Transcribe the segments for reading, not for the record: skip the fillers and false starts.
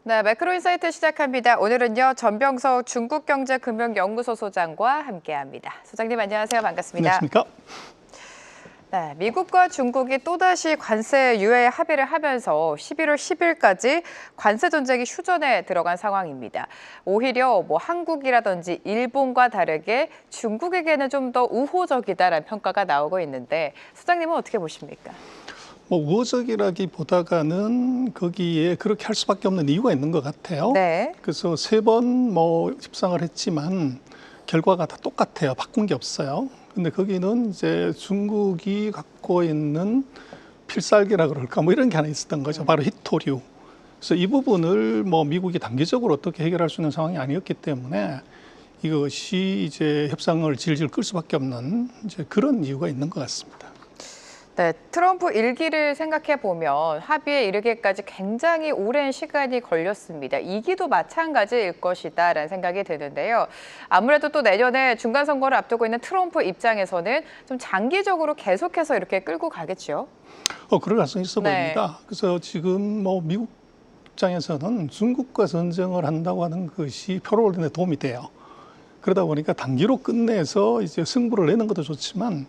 네, 매크로인사이트 시작합니다. 오늘은요, 전병석 중국경제금융연구소 소장과 함께합니다. 소장님 안녕하세요. 반갑습니다. 안녕하십니까? 네, 미국과 중국이 또다시 관세 유예 합의를 하면서 11월 10일까지 관세 전쟁이 휴전에 들어간 상황입니다. 오히려 한국이라든지 일본과 다르게 중국에게는 좀 더 우호적이다라는 평가가 나오고 있는데 소장님은 어떻게 보십니까? 우호적이라기보다는 거기에 그렇게 할 수밖에 없는 이유가 있는 것 같아요. 네. 그래서 3번 협상을 했지만 결과가 다 똑같아요. 바꾼 게 없어요. 근데 거기는 이제 중국이 갖고 있는 필살기라 그럴까 이런 게 하나 있었던 거죠. 바로 히토류. 그래서 이 부분을 미국이 단기적으로 어떻게 해결할 수 있는 상황이 아니었기 때문에 이것이 이제 협상을 질질 끌 수밖에 없는 이제 그런 이유가 있는 것 같습니다. 네, 트럼프 일기를 생각해 보면 합의에 이르기까지 굉장히 오랜 시간이 걸렸습니다. 2기도 마찬가지일 것이다라는 생각이 드는데요. 아무래도 또 내년에 중간 선거를 앞두고 있는 트럼프 입장에서는 좀 장기적으로 계속해서 이렇게 끌고 가겠죠. 그럴 가능성이 있어 보입니다. 그래서 지금 미국 입장에서는 중국과 전쟁을 한다고 하는 것이 표를 올리는 데 도움이 돼요. 그러다 보니까 단기로 끝내서 이제 승부를 내는 것도 좋지만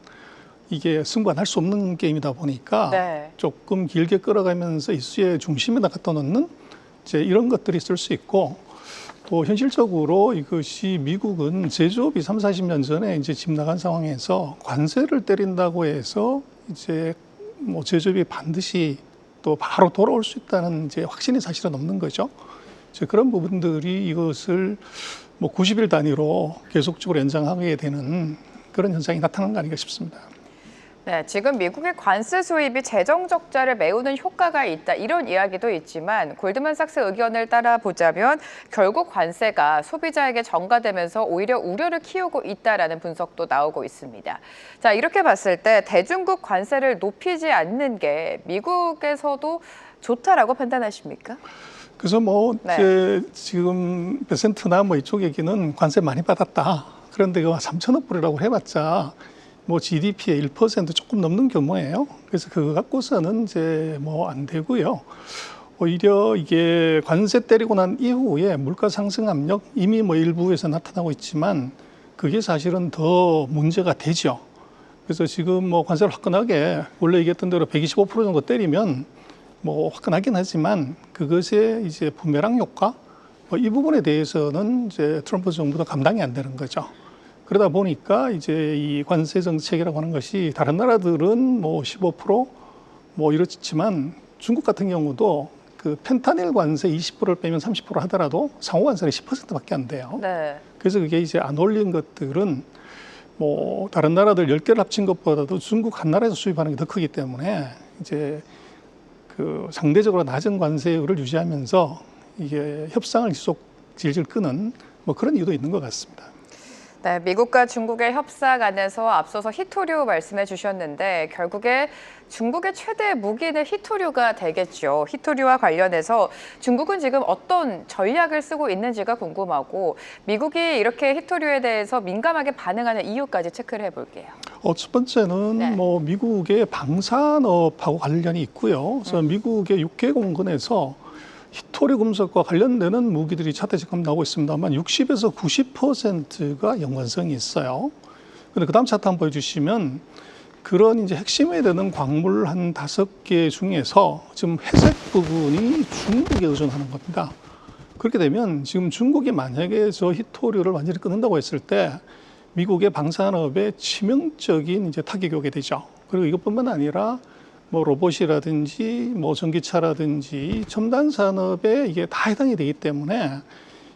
이게 승부가 날 수 없는 게임이다 보니까 조금 길게 끌어가면서 이슈의 중심에다 갖다 놓는 이제 이런 것들이 있을 수 있고, 또 현실적으로 이것이 미국은 제조업이 30-40년 전에 이제 집 나간 상황에서 관세를 때린다고 해서 이제 제조업이 반드시 또 바로 돌아올 수 있다는 이제 확신이 사실은 없는 거죠. 이제 그런 부분들이 이것을 90일 단위로 계속적으로 연장하게 되는 그런 현상이 나타난 거 아닌가 싶습니다. 네, 지금 미국의 관세 수입이 재정 적자를 메우는 효과가 있다 이런 이야기도 있지만 골드만삭스 의견을 따라 보자면 결국 관세가 소비자에게 전가되면서 오히려 우려를 키우고 있다라는 분석도 나오고 있습니다. 자, 이렇게 봤을 때 대중국 관세를 높이지 않는 게 미국에서도 좋다라고 판단하십니까? 그래서 이제 지금 베센트나 이쪽 얘기는 관세 많이 받았다. 그런데 그 3천억 불이라고 해봤자 GDP의 1% 조금 넘는 규모예요. 그래서 그거 갖고서는 이제 안 되고요. 오히려 이게 관세 때리고 난 이후에 물가 상승 압력 이미 일부에서 나타나고 있지만 그게 사실은 더 문제가 되죠. 그래서 지금 관세를 화끈하게 원래 얘기했던 대로 125% 정도 때리면 화끈하긴 하지만 그것의 이제 부메랑 효과 이 부분에 대해서는 이제 트럼프 정부도 감당이 안 되는 거죠. 그러다 보니까 이제 이 관세 정책이라고 하는 것이 다른 나라들은 15% 이렇지만 중국 같은 경우도 그 펜타닐 관세 20%를 빼면 30% 하더라도 상호 관세는 10%밖에 안 돼요. 그래서 그게 이제 안 올린 것들은 다른 나라들 10개를 합친 것보다도 중국 한 나라에서 수입하는 게 더 크기 때문에 이제 그 상대적으로 낮은 관세율을 유지하면서 이게 협상을 계속 질질 끄는 그런 이유도 있는 것 같습니다. 네, 미국과 중국의 협상 안에서 앞서서 히토류 말씀해 주셨는데 결국에 중국의 최대 무기는 히토류가 되겠죠. 히토류와 관련해서 중국은 지금 어떤 전략을 쓰고 있는지가 궁금하고 미국이 이렇게 히토류에 대해서 민감하게 반응하는 이유까지 체크를 해볼게요. 첫 번째는 미국의 방산업하고 관련이 있고요. 그래서 미국의 육해공군에서 히토리 금속과 관련되는 무기들이 차트지금 나오고 있습니다만 60에서 90%가 연관성이 있어요. 근데 그 다음 차트 한번 보여주시면 그런 이제 핵심이 되는 광물 한 5개 중에서 지금 회색 부분이 중국에 의존하는 겁니다. 그렇게 되면 지금 중국이 만약에 저 히토리를 완전히 끊는다고 했을 때 미국의 방산업에 치명적인 이제 타격이 오게 되죠. 그리고 이것뿐만 아니라 로봇이라든지 전기차라든지 첨단 산업에 이게 다 해당이 되기 때문에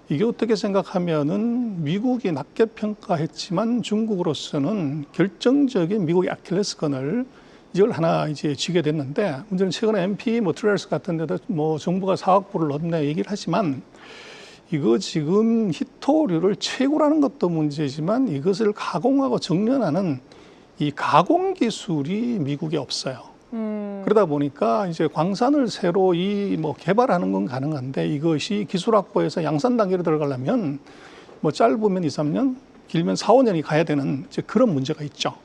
이게 어떻게 생각하면은 미국이 낮게 평가했지만 중국으로서는 결정적인 미국의 아킬레스건을 이걸 하나 이제 쥐게 됐는데 문제는 최근에 MP 트레일스 같은 데도 정부가 4억 불을 넣네 얘기를 하지만 이거 지금 히토류를 채굴하는 것도 문제지만 이것을 가공하고 정련하는 이 가공 기술이 미국에 없어요. 그러다 보니까 이제 광산을 새로 개발하는 건 가능한데 이것이 기술 확보에서 양산 단계로 들어가려면 짧으면 2-3년, 길면 4-5년이 가야 되는 이제 그런 문제가 있죠.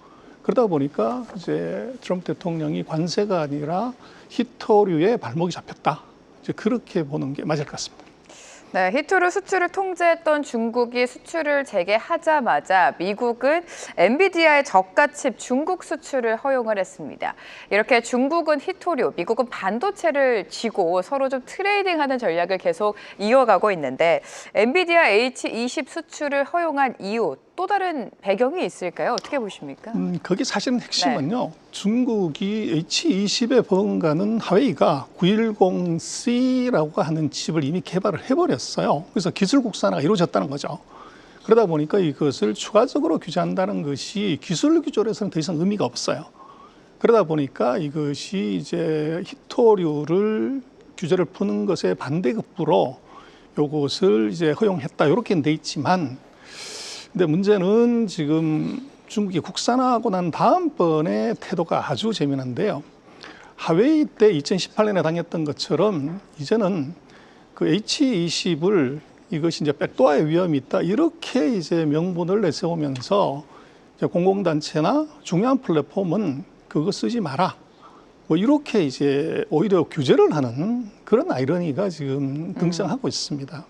그러다 보니까 이제 트럼프 대통령이 관세가 아니라 히토류에 발목이 잡혔다. 이제 그렇게 보는 게 맞을 것 같습니다. 네, 히토류 수출을 통제했던 중국이 수출을 재개하자마자 미국은 엔비디아의 저가 칩 중국 수출을 허용을 했습니다. 이렇게 중국은 히토류, 미국은 반도체를 쥐고 서로 좀 트레이딩하는 전략을 계속 이어가고 있는데 엔비디아 H20 수출을 허용한 이유 또 다른 배경이 있을까요? 어떻게 보십니까? 거기 사실은 핵심은요. 중국이 H20에 버금가는 하웨이가 910C라고 하는 칩을 이미 개발을 해버렸어요. 그래서 기술 국산화가 이루어졌다는 거죠. 그러다 보니까 이것을 추가적으로 규제한다는 것이 기술 규조에서는 더 이상 의미가 없어요. 그러다 보니까 이것이 이제 히토류를 규제를 푸는 것에 반대급부로 요것을 이제 허용했다 이렇게 돼 있지만, 근데 문제는 지금 중국이 국산화하고 난 다음번에 태도가 아주 재미난데요. 하웨이 때 2018년에 당했던 것처럼 이제는 그 H20을 이것이 이제 백도어의 위험이 있다 이렇게 이제 명분을 내세우면서 이제 공공단체나 중요한 플랫폼은 그거 쓰지 마라. 뭐 이렇게 이제 오히려 규제를 하는 그런 아이러니가 지금 등장하고 있습니다.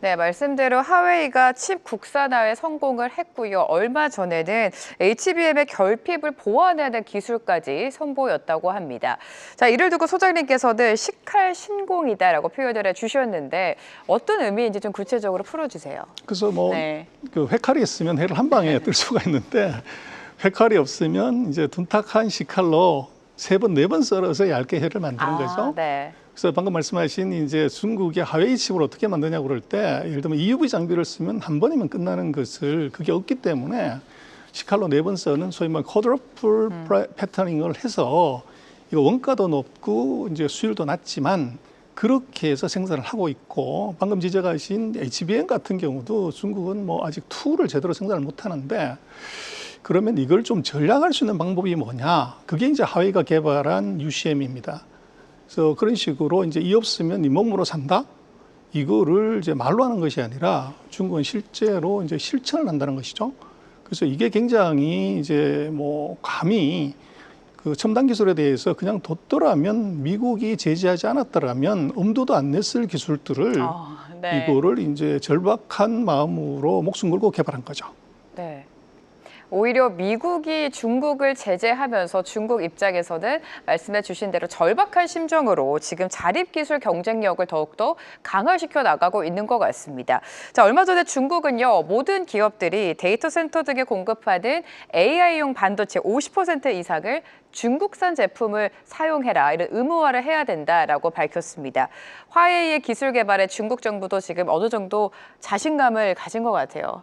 네, 말씀대로 하웨이가 칩 국산화에 성공을 했고요. 얼마 전에는 HBM의 결핍을 보완하는 기술까지 선보였다고 합니다. 자, 이를 두고 소장님께서는 시칼신공이다라고 표현을 해주셨는데 어떤 의미인지 좀 구체적으로 풀어주세요. 그래서 뭐 그 회칼이 있으면 해를 한 방에 뜰 수가 있는데 회칼이 없으면 이제 둔탁한 시칼로 3번, 4번 썰어서 얇게 해를 만드는 거죠. 네. 그래서 방금 말씀하신 이제 중국의 하웨이 칩을 어떻게 만드냐고 그럴 때 예를 들면 EUV 장비를 쓰면 한 번이면 끝나는 것을 그게 없기 때문에 시칼로 4번 써는 소위 말하는 쿼드러플 패터닝을 해서 이거 원가도 높고 이제 수율도 낮지만 그렇게 해서 생산을 하고 있고, 방금 지적하신 HBM 같은 경우도 중국은 뭐 아직 툴을 제대로 생산을 못 하는데, 그러면 이걸 좀 전략할 수 있는 방법이 뭐냐? 그게 이제 하웨이가 개발한 UCM입니다. 그래서 그런 식으로 이제 이 없으면 네 몸으로 산다? 이거를 이제 말로 하는 것이 아니라 중국은 실제로 이제 실천을 한다는 것이죠. 그래서 이게 굉장히 이제 뭐 감히 그 첨단 기술에 대해서 그냥 뒀더라면 미국이 제재하지 않았더라면 엄두도 안 냈을 기술들을 이거를 이제 절박한 마음으로 목숨 걸고 개발한 거죠. 네. 오히려 미국이 중국을 제재하면서 중국 입장에서는 말씀해 주신 대로 절박한 심정으로 지금 자립기술 경쟁력을 더욱더 강화시켜 나가고 있는 것 같습니다. 자, 얼마 전에 중국은요, 모든 기업들이 데이터 센터 등에 공급하는 AI용 반도체 50% 이상을 중국산 제품을 사용해라, 이런 의무화를 해야 된다라고 밝혔습니다. 화웨이의 기술 개발에 중국 정부도 지금 어느 정도 자신감을 가진 것 같아요.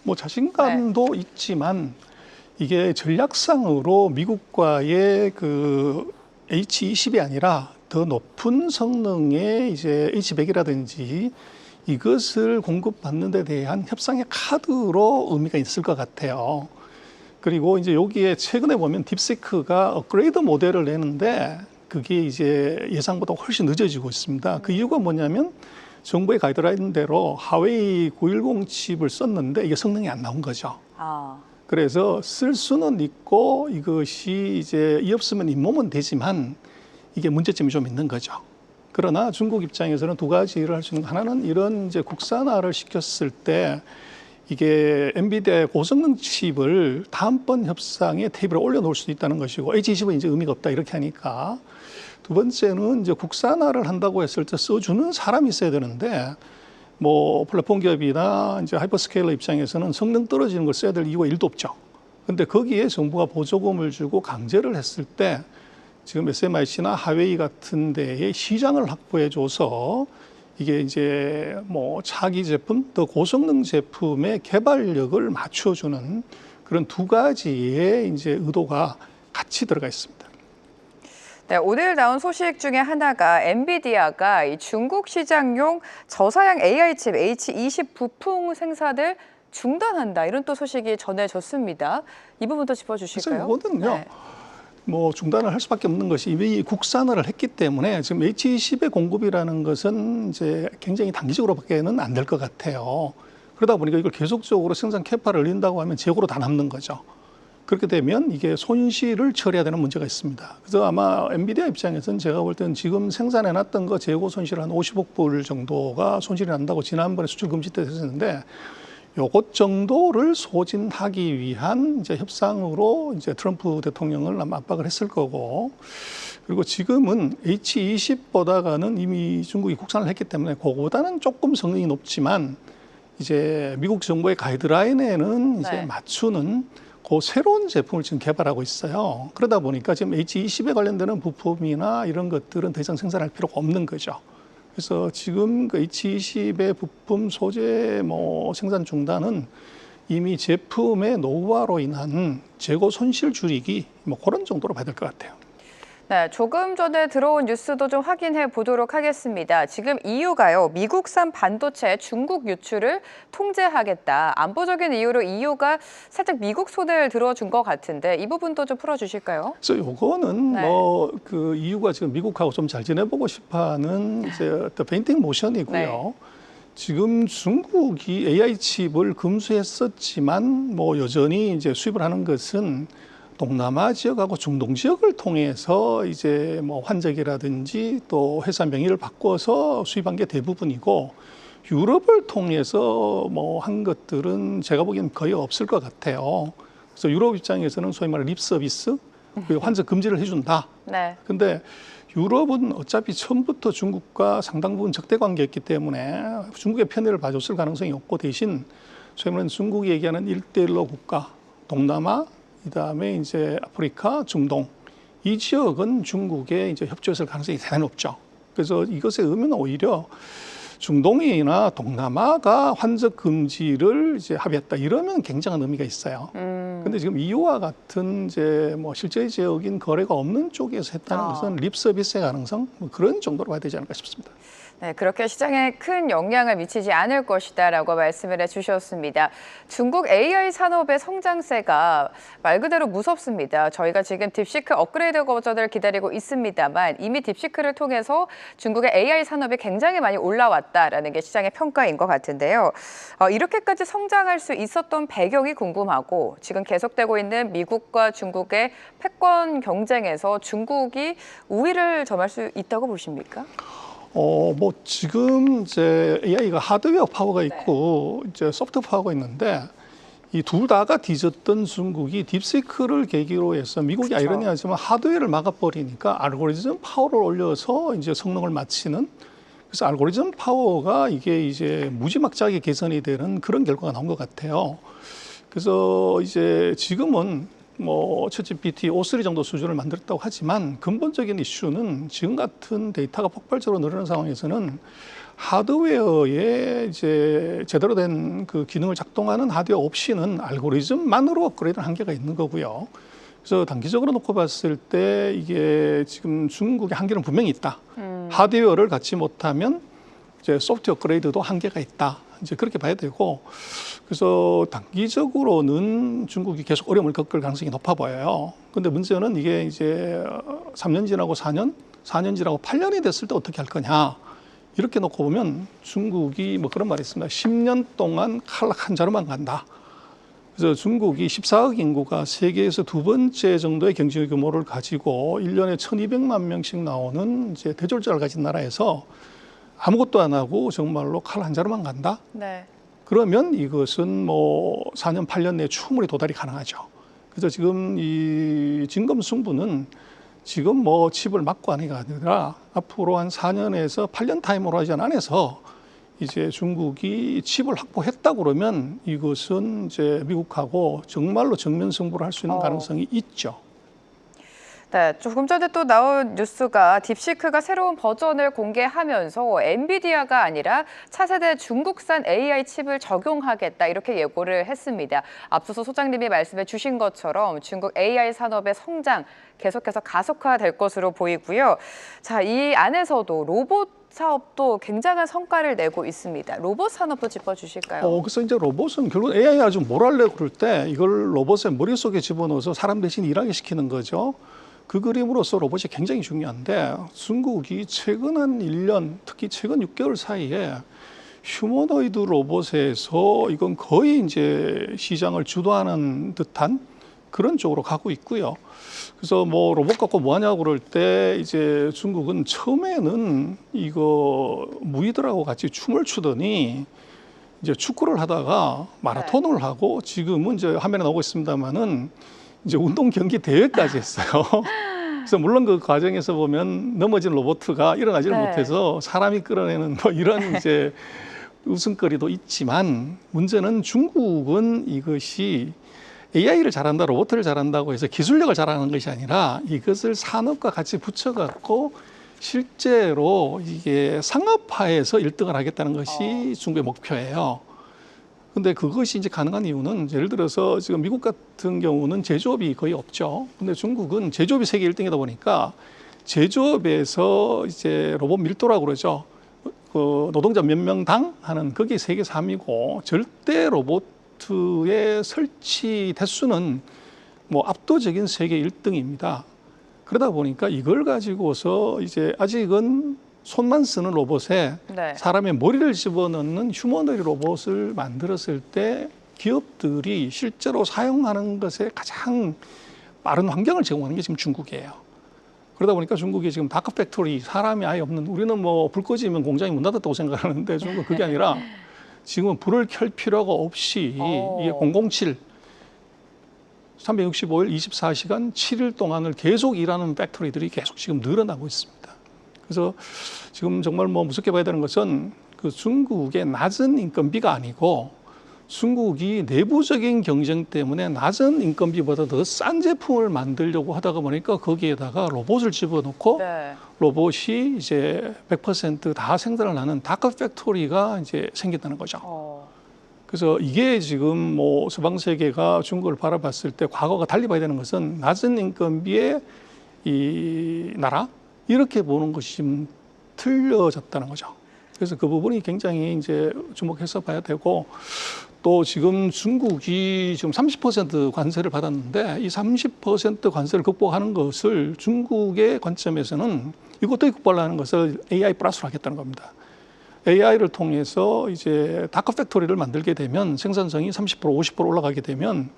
뭐 자신감도 있지만 이게 전략상으로 미국과의 그 H20이 아니라 더 높은 성능의 이제 H100이라든지 이것을 공급받는 데 대한 협상의 카드로 의미가 있을 것 같아요. 그리고 이제 여기에 최근에 보면 딥시크가 업그레이드 모델을 내는데 그게 이제 예상보다 훨씬 늦어지고 있습니다. 그 이유가 뭐냐면 정부의 가이드라인대로 하웨이 910 칩을 썼는데 이게 성능이 안 나온 거죠. 그래서 쓸 수는 있고 이것이 이제 이 없으면 잇몸은 되지만 이게 문제점이 좀 있는 거죠. 그러나 중국 입장에서는 두 가지 일을 할 수 있는 거, 하나는 이런 이제 국산화를 시켰을 때 이게 엔비디아의 고성능 칩을 다음번 협상에 테이블에 올려놓을 수도 있다는 것이고, H20은 이제 의미가 없다 이렇게 하니까. 두 번째는 이제 국산화를 한다고 했을 때 써주는 사람이 있어야 되는데, 뭐 플랫폼 기업이나 이제 하이퍼스케일러 입장에서는 성능 떨어지는 걸 써야 될 이유가 1도 없죠. 근데 거기에 정부가 보조금을 주고 강제를 했을 때 지금 SMIC나 하웨이 같은 데에 시장을 확보해줘서 이게 이제 뭐 차기 제품, 더 고성능 제품의 개발력을 맞춰주는 그런 두 가지의 이제 의도가 같이 들어가 있습니다. 네, 오늘 나온 소식 중에 하나가 엔비디아가 이 중국 시장용 저사양 AI 칩 H20 부품 생산을 중단한다, 이런 또 소식이 전해졌습니다. 이 부분도 짚어주실까요? 그래서 이거는요, 뭐 중단을 할 수밖에 없는 것이 이미 국산화를 했기 때문에 지금 H20의 공급이라는 것은 이제 굉장히 단기적으로밖에는 안 될 것 같아요. 그러다 보니까 이걸 계속적으로 생산 캐파를 늘린다고 하면 재고로 다 남는 거죠. 그렇게 되면 이게 손실을 처리해야 되는 문제가 있습니다. 그래서 아마 엔비디아 입장에서는 제가 볼 때는 지금 생산해놨던 거 재고 손실 한 50억 불 정도가 손실이 난다고 지난번에 수출 금지 때 했었는데 요것 정도를 소진하기 위한 이제 협상으로 이제 트럼프 대통령을 아마 압박을 했을 거고, 그리고 지금은 H20보다가는 이미 중국이 국산을 했기 때문에 그거보다는 조금 성능이 높지만 이제 미국 정부의 가이드라인에는 이제 네. 맞추는 그 새로운 제품을 지금 개발하고 있어요. 그러다 보니까 지금 H20에 관련되는 부품이나 이런 것들은 더 이상 생산할 필요가 없는 거죠. 그래서 지금 그 H20의 부품 소재 생산 중단은 이미 제품의 노후화로 인한 재고 손실 줄이기 그런 정도로 봐야 될 것 같아요. 네, 조금 전에 들어온 뉴스도 좀 확인해 보도록 하겠습니다. 지금 EU가요, 미국산 반도체 중국 유출을 통제하겠다. 안보적인 이유로 EU가 살짝 미국 손을 들어준 것 같은데 이 부분도 좀 풀어주실까요? 그래서 요거는 네. 그 EU가 지금 미국하고 좀 잘 지내보고 싶어하는 이제 어떤 페인팅 모션이고요. 네. 지금 중국이 AI 칩을 금수했었지만 여전히 이제 수입을 하는 것은 동남아 지역하고 중동 지역을 통해서 이제 환적이라든지 또 회사 명의를 바꿔서 수입한 게 대부분이고, 유럽을 통해서 한 것들은 제가 보기엔 거의 없을 것 같아요. 그래서 유럽 입장에서는 소위 말하는 립 서비스, 환적 금지를 해준다. 네. 근데 유럽은 어차피 처음부터 중국과 상당 부분 적대 관계였기 때문에 중국의 편애를 봐줬을 가능성이 없고, 대신 소위 말하는 중국이 얘기하는 1대1로 국가, 동남아, 그다음에 이제 아프리카, 중동 이 지역은 중국의 이제 협조했을 가능성이 대단히 높죠. 그래서 이것의 의미는 오히려 중동이나 동남아가 환적 금지를 이제 합의했다 이러면 굉장한 의미가 있어요. 근데 지금 EU와 같은 이제 실제적인 거래가 없는 쪽에서 했다는 것은 립 서비스의 가능성 그런 정도로 봐야 되지 않을까 싶습니다. 네, 그렇게 시장에 큰 영향을 미치지 않을 것이다라고 말씀을 해주셨습니다. 중국 AI 산업의 성장세가 말 그대로 무섭습니다. 저희가 지금 딥시크 업그레이드 버전을 기다리고 있습니다만 이미 딥시크를 통해서 중국의 AI 산업이 굉장히 많이 올라왔다라는 게 시장의 평가인 것 같은데요. 이렇게까지 성장할 수 있었던 배경이 궁금하고, 지금 계속되고 있는 미국과 중국의 패권 경쟁에서 중국이 우위를 점할 수 있다고 보십니까? 지금 이제 AI가 하드웨어 파워가 있고 이제 소프트 파워가 있는데 이 둘 다가 뒤졌던 중국이 딥시크를 계기로 해서 미국이 그렇죠. 아이러니하지만 하드웨어를 막아버리니까 알고리즘 파워를 올려서 이제 성능을 맞추는, 그래서 알고리즘 파워가 이게 이제 무지막지하게 개선이 되는 그런 결과가 나온 것 같아요. 그래서 이제 지금은 챗GPT 5.3 정도 수준을 만들었다고 하지만 근본적인 이슈는 지금 같은 데이터가 폭발적으로 늘어나는 상황에서는 하드웨어에 이제 제대로 된 그 기능을 작동하는 하드웨어 없이는 알고리즘만으로 업그레이드는 한계가 있는 거고요. 그래서 단기적으로 놓고 봤을 때 이게 지금 중국의 한계는 분명히 있다. 하드웨어를 갖지 못하면 이제 소프트웨어 업그레이드도 한계가 있다. 이제 그렇게 봐야 되고, 그래서 단기적으로는 중국이 계속 어려움을 겪을 가능성이 높아 보여요. 근데 문제는 이게 이제 3년 지나고 4년, 4년 지나고 8년이 됐을 때 어떻게 할 거냐. 이렇게 놓고 보면 중국이 그런 말이 있습니다. 10년 동안 칼 한 자루만 간다. 그래서 중국이 14억 인구가 세계에서 두 번째 정도의 경제 규모를 가지고 1년에 1,200만 명씩 나오는 이제 대졸자를 가진 나라에서 아무것도 안 하고 정말로 칼 한 자루만 간다? 네. 그러면 이것은 4년, 8년 내에 충분히 도달이 가능하죠. 그래서 지금 이 진검승부는 지금 칩을 막고 하는 게 아니라 앞으로 한 4년에서 8년 타임 호라이즌 안에서 이제 중국이 칩을 확보했다 그러면 이것은 이제 미국하고 정말로 정면 승부를 할 수 있는 가능성이 있죠. 네, 조금 전에 또 나온 뉴스가 딥시크가 새로운 버전을 공개하면서 엔비디아가 아니라 차세대 중국산 AI 칩을 적용하겠다 이렇게 예고를 했습니다. 앞서서 소장님이 말씀해 주신 것처럼 중국 AI 산업의 성장 계속해서 가속화될 것으로 보이고요. 자, 이 안에서도 로봇 사업도 굉장한 성과를 내고 있습니다. 로봇 산업도 짚어주실까요? 그래서 이제 로봇은 결국 AI 아주 뭘 하려고 그럴 때 이걸 로봇의 머릿속에 집어넣어서 사람 대신 일하게 시키는 거죠. 그 그림으로서 로봇이 굉장히 중요한데 중국이 최근 한 1년, 특히 최근 6개월 사이에 휴머노이드 로봇에서 이건 거의 이제 시장을 주도하는 듯한 그런 쪽으로 가고 있고요. 그래서 뭐 로봇 갖고 뭐 하냐고 그럴 때 이제 중국은 처음에는 이거 무희들하고 같이 춤을 추더니 이제 축구를 하다가 마라톤을 하고 지금은 이제 화면에 나오고 있습니다만은 이제 운동 경기 대회까지 했어요. 그래서 물론 그 과정에서 보면 넘어진 로봇가 일어나지를 못해서 사람이 끌어내는 뭐 이런 이제 웃음거리도 있지만 문제는 중국은 이것이 AI를 잘한다, 로봇을 잘한다고 해서 기술력을 잘하는 것이 아니라 이것을 산업과 같이 붙여갖고 실제로 이게 상업화해서 1등을 하겠다는 것이 중국의 목표예요. 근데 그것이 이제 가능한 이유는 예를 들어서 지금 미국 같은 경우는 제조업이 거의 없죠. 근데 중국은 제조업이 세계 1등이다 보니까 제조업에서 이제 로봇 밀도라고 그러죠. 그 노동자 몇 명당 하는 그게 세계 3위고 절대 로봇의 설치 대수는 뭐 압도적인 세계 1등입니다. 그러다 보니까 이걸 가지고서 이제 아직은 손만 쓰는 로봇에 사람의 머리를 집어넣는 휴머노id 로봇을 만들었을 때 기업들이 실제로 사용하는 것에 가장 빠른 환경을 제공하는 게 지금 중국이에요. 그러다 보니까 중국이 지금 다크 팩토리, 사람이 아예 없는, 우리는 뭐 불 꺼지면 공장이 문 닫았다고 생각하는데 중국은 그게 아니라 지금은 불을 켤 필요가 없이 이게 007 365일 24시간 7일 동안을 계속 일하는 팩토리들이 계속 지금 늘어나고 있습니다. 그래서 지금 정말 뭐 무섭게 봐야 되는 것은 그 중국의 낮은 인건비가 아니고 중국이 내부적인 경쟁 때문에 낮은 인건비보다 더 싼 제품을 만들려고 하다가 보니까 거기에다가 로봇을 집어넣고 로봇이 이제 100%다 생산을 하는 다크 팩토리가 이제 생긴다는 거죠. 그래서 이게 지금 뭐 서방 세계가 중국을 바라봤을 때 과거가 달리 봐야 되는 것은 낮은 인건비의 이 나라 이렇게 보는 것이 지금 틀려졌다는 거죠. 그래서 그 부분이 굉장히 이제 주목해서 봐야 되고 또 지금 중국이 지금 30% 관세를 받았는데 이 30% 관세를 극복하는 것을 중국의 관점에서는 이것도 극복하려는 것을 AI 플러스로 하겠다는 겁니다. AI를 통해서 이제 다크 팩토리를 만들게 되면 생산성이 30% 50% 올라가게 되면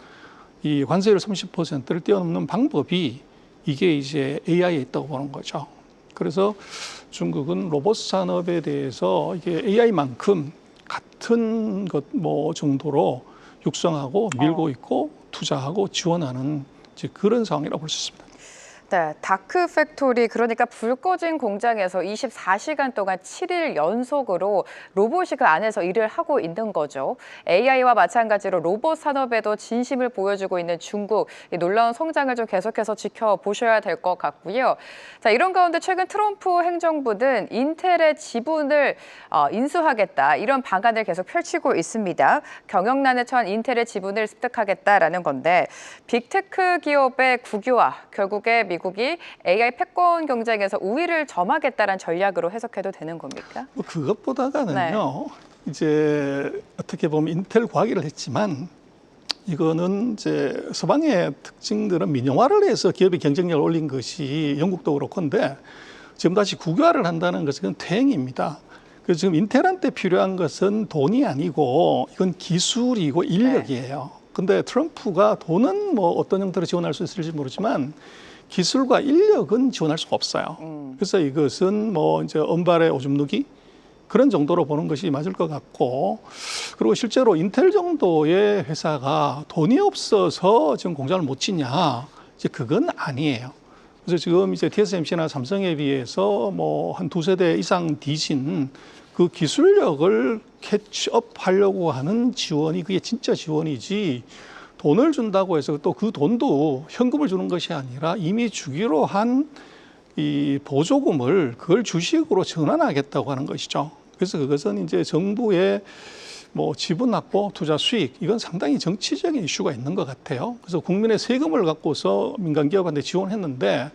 이 관세율 30%를 뛰어넘는 방법이 이게 이제 AI에 있다고 보는 거죠. 그래서 중국은 로봇 산업에 대해서 이게 AI만큼 같은 것 뭐 정도로 육성하고 밀고 있고 투자하고 지원하는 이제 그런 상황이라고 볼 수 있습니다. 네, 다크 팩토리, 그러니까 불 꺼진 공장에서 24시간 동안 7일 연속으로 로봇이 그 안에서 일을 하고 있는 거죠. AI와 마찬가지로 로봇 산업에도 진심을 보여주고 있는 중국, 이 놀라운 성장을 좀 계속해서 지켜보셔야 될 것 같고요. 자, 이런 가운데 최근 트럼프 행정부는 인텔의 지분을 인수하겠다, 이런 방안을 계속 펼치고 있습니다. 경영난에 처한 인텔의 지분을 습득하겠다라는 건데 빅테크 기업의 국유화, 결국에 미국이 AI 패권 경쟁에서 우위를 점하겠다는 전략으로 해석해도 되는 겁니까? 뭐 그것보다가는요. 이제 어떻게 보면 인텔 과기를 했지만 이거는 이제 서방의 특징들은 민영화를 해서 기업의 경쟁력을 올린 것이 영국도 그렇건데 지금 다시 국유화를 한다는 것은 퇴행입니다. 그래서 지금 인텔한테 필요한 것은 돈이 아니고 이건 기술이고 인력이에요. 근데 트럼프가 돈은 뭐 어떤 형태로 지원할 수 있을지 모르지만 기술과 인력은 지원할 수가 없어요. 그래서 이것은 뭐 이제 언발의 오줌 누기 그런 정도로 보는 것이 맞을 것 같고, 그리고 실제로 인텔 정도의 회사가 돈이 없어서 지금 공장을 못 짓냐, 이제 그건 아니에요. 그래서 지금 이제 TSMC나 삼성에 비해서 뭐 한 두세 대 이상 뒤진 그 기술력을 캐치업 하려고 하는 지원이 그게 진짜 지원이지, 돈을 준다고 해서 또 그 돈도 현금을 주는 것이 아니라 이미 주기로 한 이 보조금을 그걸 주식으로 전환하겠다고 하는 것이죠. 그래서 그것은 이제 정부의 뭐 지분 확보, 투자 수익, 이건 상당히 정치적인 이슈가 있는 것 같아요. 그래서 국민의 세금을 갖고서 민간 기업한테 지원했는데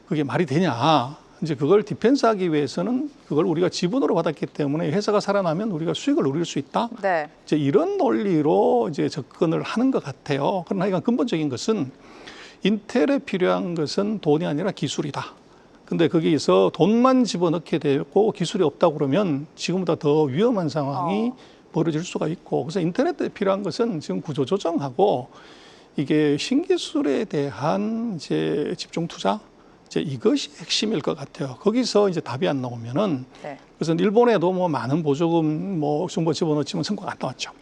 그게 말이 되냐? 이제 그걸 디펜스하기 위해서는 그걸 우리가 지분으로 받았기 때문에 회사가 살아나면 우리가 수익을 누릴 수 있다. 이제 이런 논리로 이제 접근을 하는 것 같아요. 그러나 이건 근본적인 것은 인텔에 필요한 것은 돈이 아니라 기술이다. 근데 거기서 돈만 집어넣게 되고 기술이 없다고 그러면 지금보다 더 위험한 상황이 벌어질 수가 있고, 그래서 인터넷에 필요한 것은 지금 구조조정하고 이게 신기술에 대한 이제 집중 투자 이제 이것이 핵심일 것 같아요. 거기서 이제 답이 안 나오면은 네. 그래서 일본에도 뭐 많은 보조금 뭐 정부 집어넣었지만 성과가 안 나왔죠.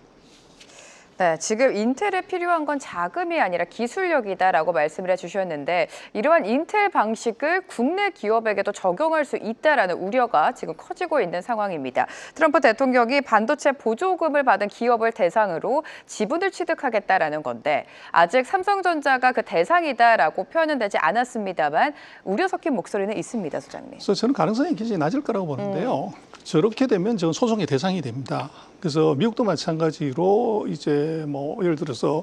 네, 지금 인텔에 필요한 건 자금이 아니라 기술력이다라고 말씀을 해주셨는데 이러한 인텔 방식을 국내 기업에게도 적용할 수 있다라는 우려가 지금 커지고 있는 상황입니다. 트럼프 대통령이 반도체 보조금을 받은 기업을 대상으로 지분을 취득하겠다라는 건데 아직 삼성전자가 그 대상이다라고 표현은 되지 않았습니다만 우려 섞인 목소리는 있습니다, 소장님. 그래서 저는 가능성이 굉장히 낮을 거라고 보는데요. 저렇게 되면 저건 소송의 대상이 됩니다. 그래서 미국도 마찬가지로 이제 뭐 예를 들어서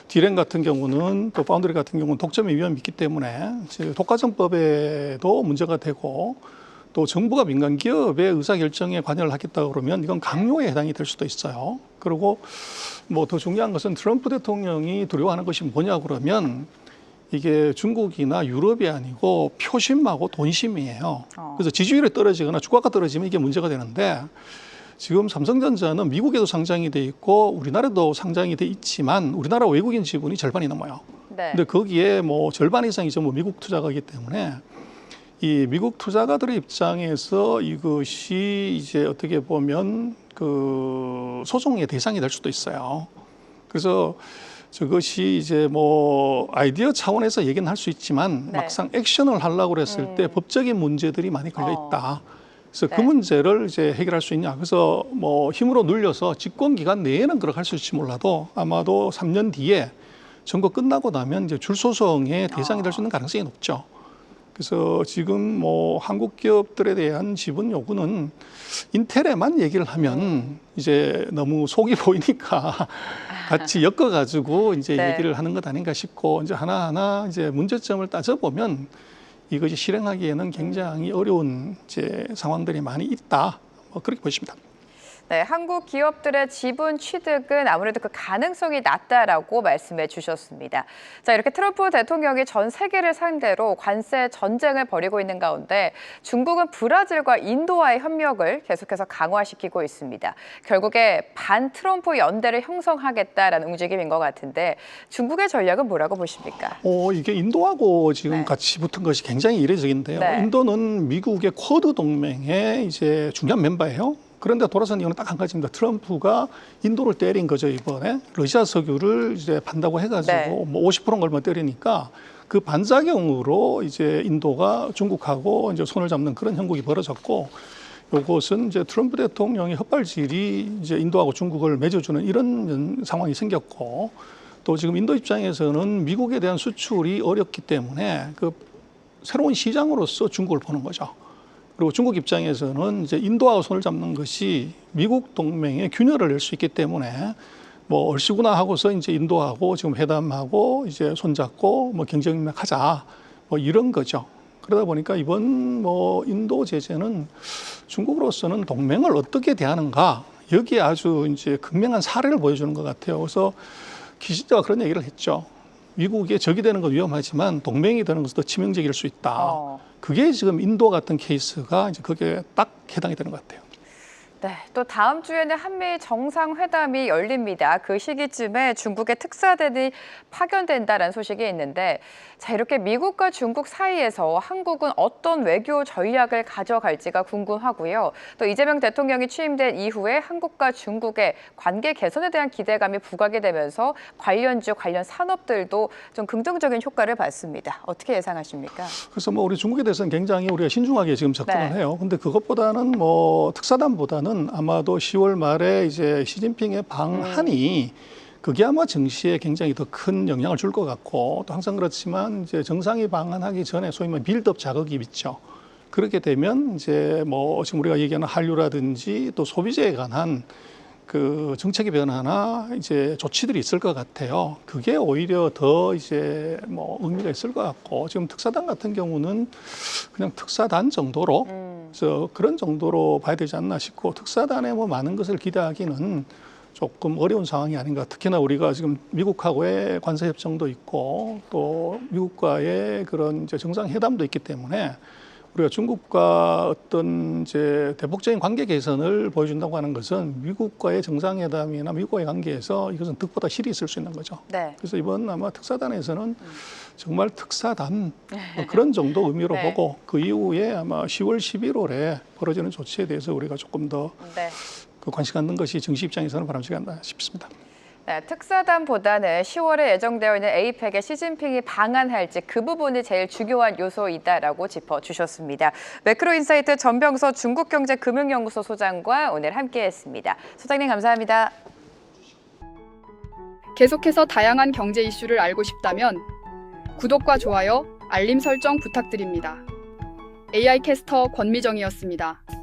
디램 같은 경우는 또 파운드리 같은 경우는 독점의 위험이 있기 때문에 이제 독과점법에도 문제가 되고 또 정부가 민간 기업의 의사결정에 관여를 하겠다 그러면 이건 강요에 해당이 될 수도 있어요. 그리고 뭐 더 중요한 것은 트럼프 대통령이 두려워하는 것이 뭐냐 그러면 이게 중국이나 유럽이 아니고 표심하고 돈심이에요. 그래서 지지율이 떨어지거나 주가가 떨어지면 이게 문제가 되는데 지금 삼성전자는 미국에도 상장이 돼 있고 우리나라도 상장이 돼 있지만 우리나라 외국인 지분이 절반이 넘어요. 네. 근데 거기에 뭐 절반 이상이 전부 미국 투자가이기 때문에 이 미국 투자가들의 입장에서 이것이 이제 어떻게 보면 그 소송의 대상이 될 수도 있어요. 그래서 저것이 이제 뭐 아이디어 차원에서 얘기는 할 수 있지만 네. 막상 액션을 하려고 그랬을 때 법적인 문제들이 많이 걸려 있다. 그래서 네. 그 문제를 이제 해결할 수 있냐. 그래서 뭐 힘으로 눌려서 집권 기간 내에는 그렇게 할 수 있을지 몰라도 아마도 3년 뒤에 선거 끝나고 나면 이제 줄소송의 대상이 될 수 있는 가능성이 높죠. 그래서 지금 뭐 한국 기업들에 대한 지분 요구는 인텔에만 얘기를 하면 이제 너무 속이 보이니까 같이 엮어가지고 이제 네. 얘기를 하는 것 아닌가 싶고 이제 하나하나 이제 문제점을 따져보면 이것이 실행하기에는 굉장히 어려운 이제 상황들이 많이 있다. 뭐 그렇게 보십니다. 네, 한국 기업들의 지분 취득은 아무래도 그 가능성이 낮다라고 말씀해 주셨습니다. 자, 이렇게 트럼프 대통령이 전 세계를 상대로 관세 전쟁을 벌이고 있는 가운데 중국은 브라질과 인도와의 협력을 계속해서 강화시키고 있습니다. 결국에 반 트럼프 연대를 형성하겠다라는 움직임인 것 같은데 중국의 전략은 뭐라고 보십니까? 이게 인도하고 지금 네. 같이 붙은 것이 굉장히 이례적인데요. 네. 인도는 미국의 쿼드 동맹의 이제 중요한 멤버예요. 그런데 돌아선 이유는 딱 한 가지입니다. 트럼프가 인도를 때린 거죠, 이번에. 러시아 석유를 이제 판다고 해가지고 네. 뭐 50%가 얼마 때리니까 그 반작용으로 이제 인도가 중국하고 이제 손을 잡는 그런 형국이 벌어졌고 이것은 이제 트럼프 대통령의 헛발질이 이제 인도하고 중국을 맺어주는 이런 상황이 생겼고 또 지금 인도 입장에서는 미국에 대한 수출이 어렵기 때문에 그 새로운 시장으로서 중국을 보는 거죠. 그리고 중국 입장에서는 이제 인도하고 손을 잡는 것이 미국 동맹의 균열을 낼 수 있기 때문에 뭐 얼씨구나 하고서 이제 인도하고 지금 회담하고 이제 손잡고 뭐 경쟁하자 뭐 이런 거죠. 그러다 보니까 이번 뭐 인도 제재는 중국으로서는 동맹을 어떻게 대하는가 여기에 아주 이제 극명한 사례를 보여주는 것 같아요. 그래서 키신저가 그런 얘기를 했죠. 미국에 적이 되는 건 위험하지만 동맹이 되는 것은 더 치명적일 수 있다. 그게 지금 인도 같은 케이스가 이제 거기에 딱 해당이 되는 것 같아요. 네, 또 다음 주에는 한미 정상회담이 열립니다. 그 시기쯤에 중국의 특사대이 파견된다는 소식이 있는데 자, 이렇게 미국과 중국 사이에서 한국은 어떤 외교 전략을 가져갈지가 궁금하고요. 또 이재명 대통령이 취임된 이후에 한국과 중국의 관계 개선에 대한 기대감이 부각이 되면서 관련주, 관련 산업들도 좀 긍정적인 효과를 봤습니다. 어떻게 예상하십니까? 그래서 뭐 우리 중국에 대해서는 굉장히 우리가 신중하게 지금 접근을 네. 해요. 근데 그것보다는 뭐 특사단보다는 아마도 10월 말에 이제 시진핑의 방한이 그게 아마 증시에 굉장히 더 큰 영향을 줄 것 같고 또 항상 그렇지만 이제 정상이 방한하기 전에 소위 말해 빌드업 자극이 있죠. 그렇게 되면 이제 뭐 지금 우리가 얘기하는 한류라든지 또 소비재에 관한 그 정책의 변화나 이제 조치들이 있을 것 같아요. 그게 오히려 더 이제 뭐 의미가 있을 것 같고 지금 특사단 같은 경우는 그냥 특사단 정도로 그래서 그런 정도로 봐야 되지 않나 싶고 특사단에 뭐 많은 것을 기대하기는 조금 어려운 상황이 아닌가. 특히나 우리가 지금 미국하고의 관세 협정도 있고 또 미국과의 그런 이제 정상회담도 있기 때문에 우리가 중국과 어떤 이제 대폭적인 관계 개선을 보여준다고 하는 것은 미국과의 정상회담이나 미국과의 관계에서 이것은 득보다 실이 있을 수 있는 거죠. 네. 그래서 이번 아마 특사단에서는 정말 특사단 그런 정도 의미로 네. 보고 그 이후에 아마 10월, 11월에 벌어지는 조치에 대해서 우리가 조금 더 네. 그 관심 갖는 것이 정치 입장에서는 바람직하지 않나 싶습니다. 네, 특사단보다는 10월에 예정되어 있는 에이펙에 시진핑이 방한할지 그 부분이 제일 중요한 요소이다라고 짚어주셨습니다. 매크로인사이트 전병서 중국경제금융연구소 소장과 오늘 함께했습니다. 소장님 감사합니다. 계속해서 다양한 경제 이슈를 알고 싶다면 구독과 좋아요, 알림 설정 부탁드립니다. AI 캐스터 권미정이었습니다.